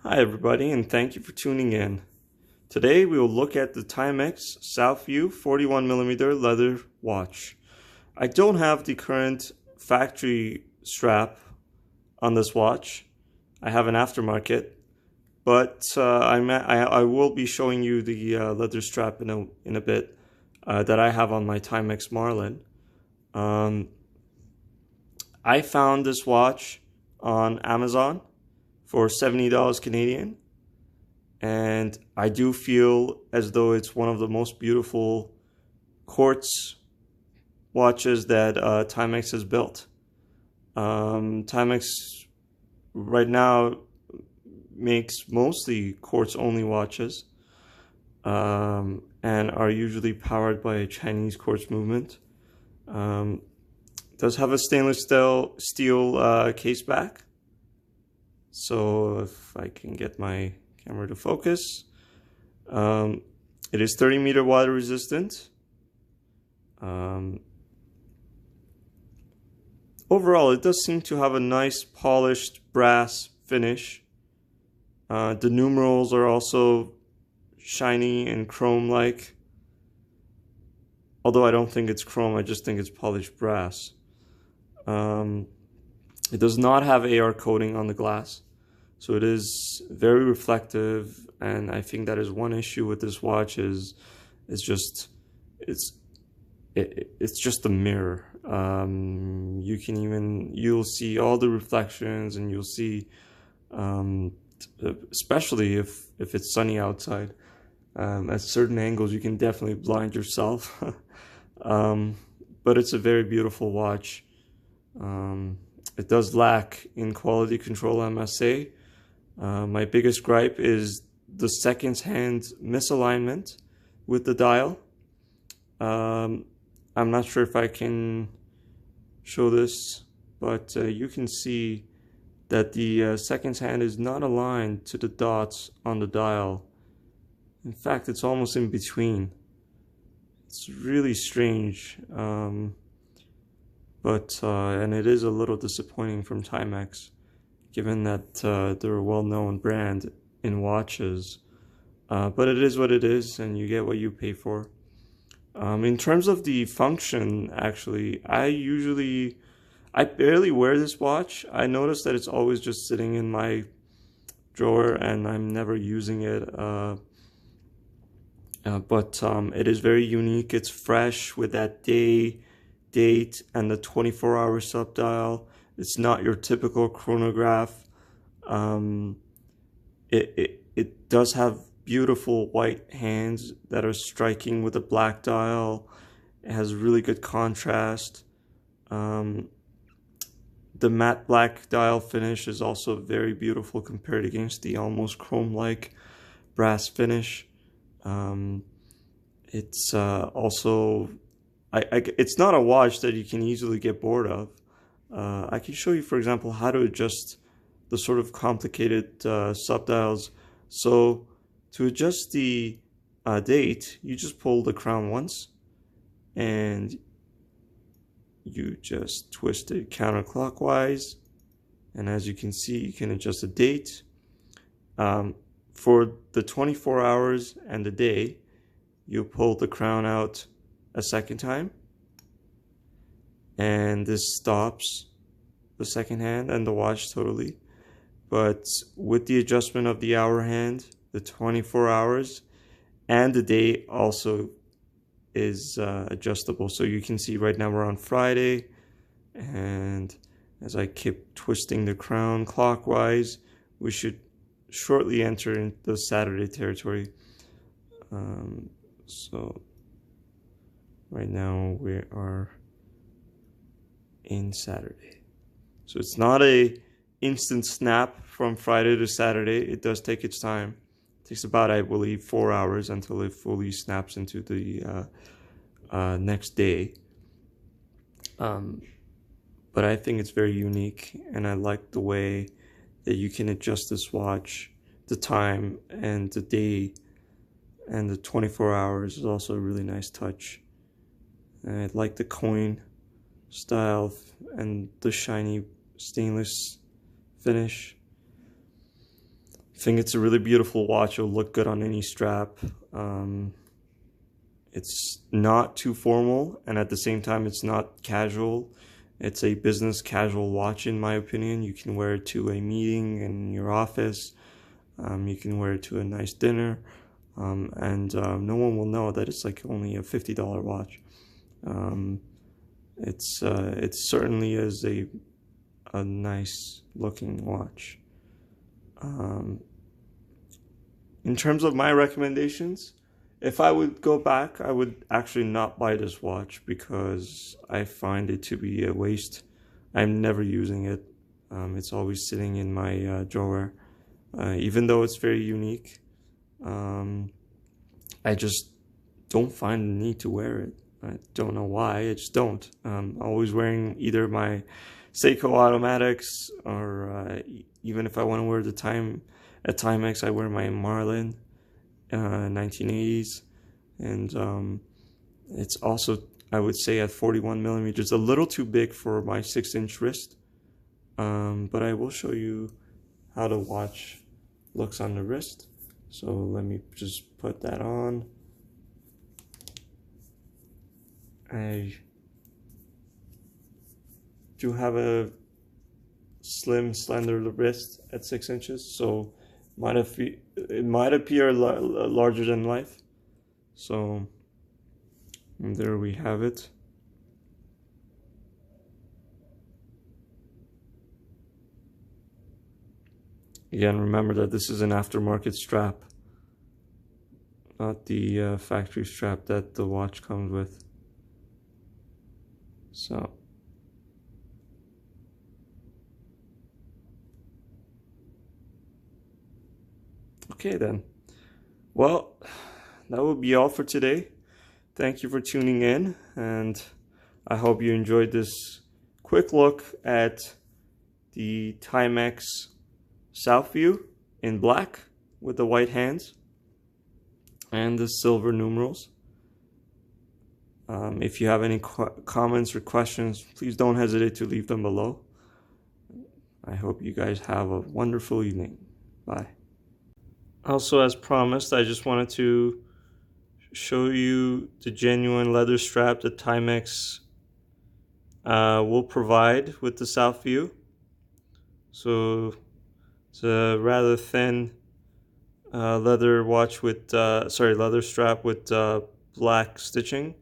Hi everybody, and thank you for tuning in. Today we will look at the Timex Southview 41mm leather watch. I don't have the current factory strap on this watch. I have an aftermarket, but I will be showing you the leather strap in a bit that I have on my Timex Marlin. I found this watch on Amazon for $70 Canadian, and I do feel as though it's one of the most beautiful quartz watches that Timex has built. Timex right now makes mostly quartz only watches and are usually powered by a Chinese quartz movement. Does have a stainless steel case back. So if I can get my camera to focus, it is 30-meter water resistant. Overall, it does seem to have a nice polished brass finish. The numerals are also shiny and chrome-like. Although I don't think it's chrome, I just think it's polished brass. It does not have AR coating on the glass, so it is very reflective, and I think that is one issue with this watch it's just a mirror. You'll see all the reflections, and you'll see, especially if it's sunny outside, at certain angles you can definitely blind yourself. But it's a very beautiful watch. It does lack in quality control, I must say. My biggest gripe is the second-hand misalignment with the dial. I'm not sure if I can show this, but you can see that the second hand is not aligned to the dots on the dial. In fact, it's almost in between. It's really strange. And it is a little disappointing from Timex, given that they're a well-known brand in watches. But it is what it is, and you get what you pay for. In terms of the function, actually, I barely wear this watch. I notice that it's always just sitting in my drawer, and I'm never using it. But it is very unique. It's fresh with that date and the 24-hour subdial. It's not your typical chronograph. It does have beautiful white hands that are striking with a black dial. It has really good contrast. The matte black dial finish is also very beautiful compared against the almost chrome-like brass finish. It's also it's not a watch that you can easily get bored of. I can show you, for example, how to adjust the sort of complicated subdials. So to adjust the date, you just pull the crown once, and you just twist it counterclockwise. And as you can see, you can adjust the date. For the 24 hours and the day, you pull the crown out a second time, and this stops the second hand and the watch totally. But with the adjustment of the hour hand, the 24 hours and the day also is adjustable. So you can see right now we're on Friday, and as I keep twisting the crown clockwise, we should shortly enter into Saturday territory. So right now we are in Saturday. So it's not a instant snap from Friday to Saturday. It does take its time. It takes about, I believe, 4 hours until it fully snaps into the next day. But I think it's very unique, and I like the way that you can adjust this watch, the time and the day, and the 24 hours is also a really nice touch. And I like the coin style and the shiny stainless finish. think it's a really beautiful watch. It'll look good on any strap. It's not too formal, and at the same time it's not casual. It's a business casual watch, in my opinion. You can wear it to a meeting in your office. You can wear it to a nice dinner, and no one will know that it's like only a $50 watch. It certainly is a nice looking watch. In terms of my recommendations, if I would go back, I would actually not buy this watch because I find it to be a waste. I'm never using it. It's always sitting in my drawer. Even though it's very unique, I just don't find the need to wear it. I don't know why, I just don't. I'm always wearing either my Seiko automatics or even if I want to wear at Timex, I wear my Marlin 1980s, and it's also, I would say, at 41 millimeters, a little too big for my 6-inch wrist, but I will show you how the watch looks on the wrist. So let me just put that on. I do have a slim, slender wrist at 6 inches, so it might appear larger than life. So there we have it. Again, remember that this is an aftermarket strap, not the factory strap that the watch comes with. So okay then. Well, that will be all for today. Thank you for tuning in, and I hope you enjoyed this quick look at the Timex Southview in black with the white hands and the silver numerals. If you have any comments or questions, please don't hesitate to leave them below. I hope you guys have a wonderful evening. Bye. Also, as promised, I just wanted to show you the genuine leather strap that Timex will provide with the Southview. So it's a rather thin leather watch with leather strap with black stitching.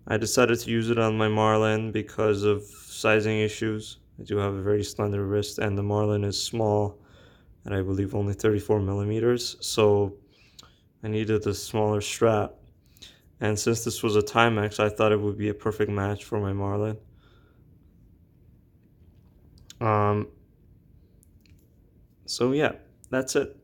I decided to use it on my Marlin because of sizing issues. I do have a very slender wrist, and the Marlin is small, and I believe only 34 millimeters, so I needed a smaller strap. And since this was a Timex, I thought it would be a perfect match for my Marlin. So yeah, that's it.